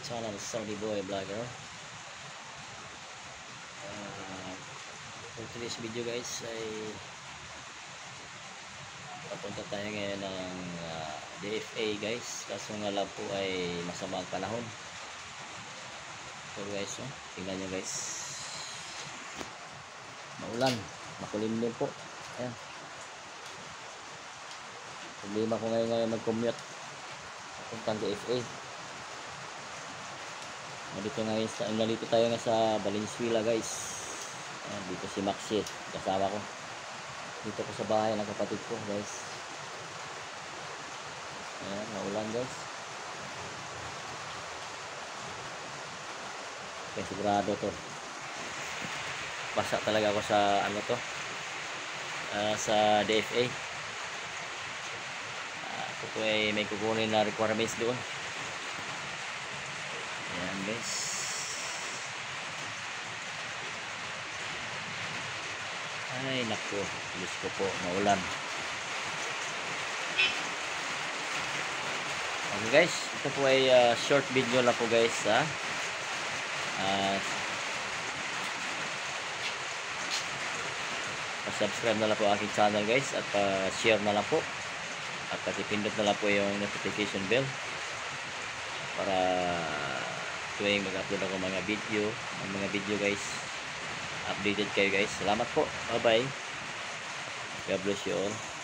channel Saudi Boy Vlogger. For today's video guys ay papunta tayo ngayon ng DFA guys, kaso nga lang po ay masama ang panahon. So guys, tingnan nyo guys, maulan, makulimlim po. Ayan, problema ko ngayon mag-commute papuntang DFA. Nalito tayo nga sa Valenzuela guys. Ayan, dito si Maxi, kasama ko dito ko sa bahay ng kapatid ko guys. Ayan, maulan guys. Okay, sigurado to basa talaga ako sa ano to, sa DFA. Ako po ay may kukunin na requirements doon. Ayan guys, ay naku, Diyos ko po, maulan. Okay guys, ito po ay short video lang po guys, subscribe na lang po aking channel guys, at share na lang po, at pakipindot na lang po yung notification bell para tuwing mag-upload ako mga video guys, updated kayo guys. Salamat po, bye bye, God bless you all.